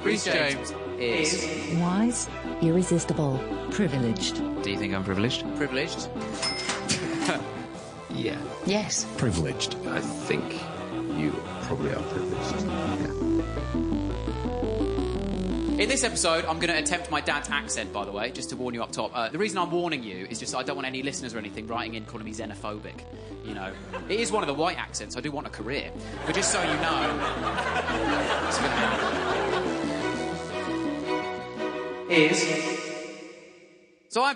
Rhys James is... Wise, irresistible, privileged. Do you think I'm privileged? Privileged? Yeah. Yes. Privileged. I think you probably are privileged. Yeah. In this episode, I'm going to attempt my dad's accent, by the way, just to warn you up top. The reason I'm warning you is just I don't want any listeners or anything writing in calling me xenophobic. You know, it is one of the white accents. I do want a career. But just so you know... it's going to happen. So I'm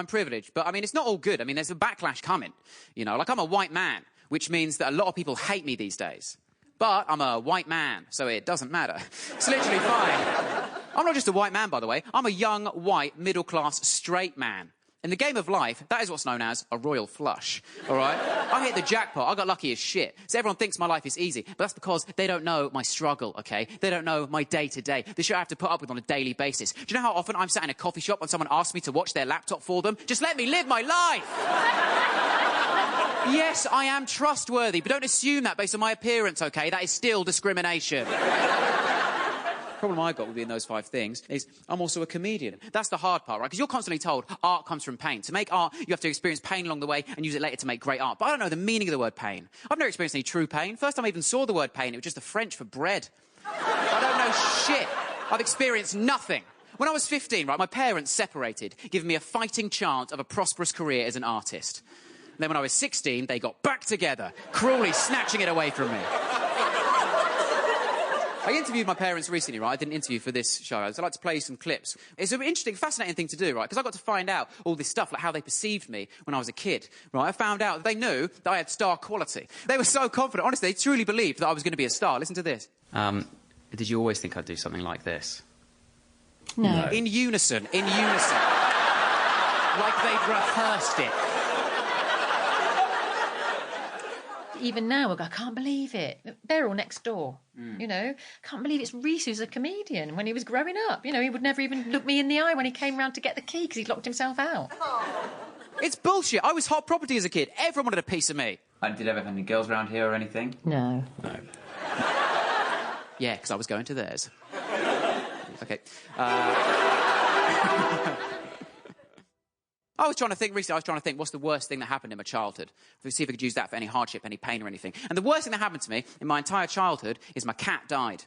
privileged, but I mean, it's not all good. I mean, there's a backlash coming, you know, like I'm a white man, which means that a lot of people hate me these days. But I'm a white man, so it doesn't matter. It's literally fine. I'm not just a white man, by the way. I'm a young, white, middle-class, straight man. In the game of life, that is what's known as a royal flush, all right? I hit the jackpot. I got lucky as shit. So everyone thinks my life is easy, but that's because they don't know my struggle, OK? They don't know my day-to-day, the shit I have to put up with on a daily basis. Do you know how often I'm sat in a coffee shop and someone asks me to watch their laptop for them? Just let me live my life! Yes, I am trustworthy, but don't assume that based on my appearance, OK? That is still discrimination. The problem I got with being those 5 things is I'm also a comedian. That's the hard part, right? Because you're constantly told art comes from pain. To make art, you have to experience pain along the way and use it later to make great art. But I don't know the meaning of the word pain. I've never experienced any true pain. First time I even saw the word pain, it was just the French for bread. I don't know shit. I've experienced nothing. When I was 15, right, my parents separated, giving me a fighting chance of a prosperous career as an artist. And then when I was 16, they got back together, cruelly snatching it away from me. I interviewed my parents recently, right? I did an interview for this show. I'd like to play you some clips. It's an interesting, fascinating thing to do, right? Because I got to find out all this stuff, like how they perceived me when I was a kid, right? I found out that they knew that I had star quality. They were so confident. Honestly, they truly believed that I was going to be a star. Listen to this. Did you always think I'd do something like this? No. In unison. Like they'd rehearsed it. Even now, I can't believe it. They're all next door, you know. Can't believe it's Rhys who's a comedian. When he was growing up, you know, he would never even look me in the eye when he came round to get the key because he'd locked himself out. It's bullshit. I was hot property as a kid. Everyone wanted a piece of me. Did you ever have any girls around here or anything? No. No. Yeah, because I was going to theirs. OK. I was trying to think recently, what's the worst thing that happened in my childhood? See if I could use that for any hardship, any pain or anything. And the worst thing that happened to me in my entire childhood is my cat died.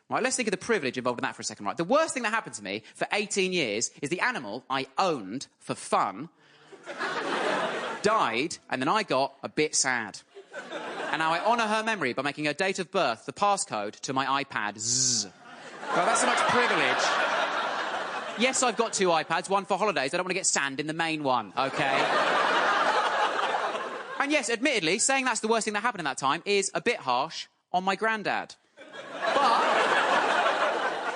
Right, let's think of the privilege involved in that for a second, right? The worst thing that happened to me for 18 years is the animal I owned for fun died, and then I got a bit sad. And now I honour her memory by making her date of birth the passcode to my iPad. Zzz. Well, that's so much privilege. Yes, I've got 2 iPads, one for holidays. I don't want to get sand in the main one, OK? And yes, admittedly, saying that's the worst thing that happened in that time is a bit harsh on my granddad. But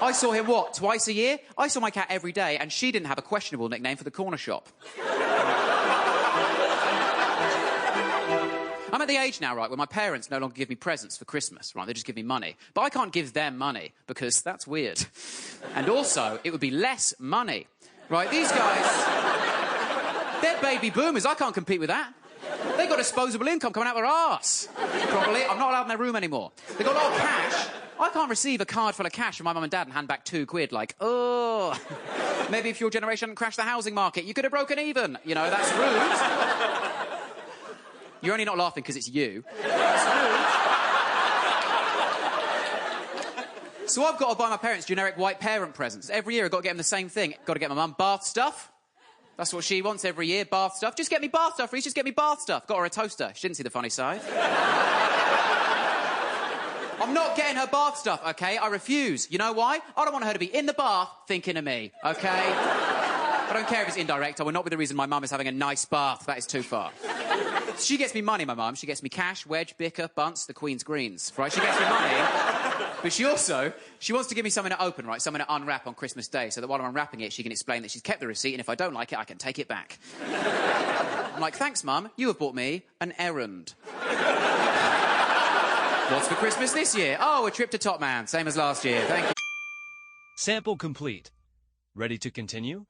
I saw him, what, twice a year? I saw my cat every day, and she didn't have a questionable nickname for the corner shop. I'm at the age now, right, where my parents no longer give me presents for Christmas, right? They just give me money. But I can't give them money, because that's weird. And also, it would be less money, right? These guys, they're baby boomers. I can't compete with that. They've got disposable income coming out their arse. Probably. I'm not allowed in their room anymore. They've got a lot of cash. I can't receive a card full of cash from my mum and dad and hand back £2 like, oh, maybe if your generation hadn't crashed the housing market, you could have broken even. You know, that's rude. You're only not laughing because it's you. So I've got to buy my parents generic white parent presents. Every year I've got to get them the same thing. Got to get my mum bath stuff. That's what she wants every year, bath stuff. Just get me bath stuff, Rhys, just get me bath stuff. Got her a toaster. She didn't see the funny side. I'm not getting her bath stuff, OK? I refuse. You know why? I don't want her to be in the bath thinking of me, OK? I don't care if it's indirect. I will not be the reason my mum is having a nice bath. That is too far. She gets me money, my mum. She gets me cash, wedge, bicker, bunts, the Queen's Greens, right? She gets me money. But she wants to give me something to open, right? Something to unwrap on Christmas Day, so that while I'm unwrapping it, she can explain that she's kept the receipt, and if I don't like it, I can take it back. I'm like, thanks, Mum. You have bought me an errand. What's for Christmas this year? Oh, a trip to Top Man. Same as last year. Thank you. Sample complete. Ready to continue?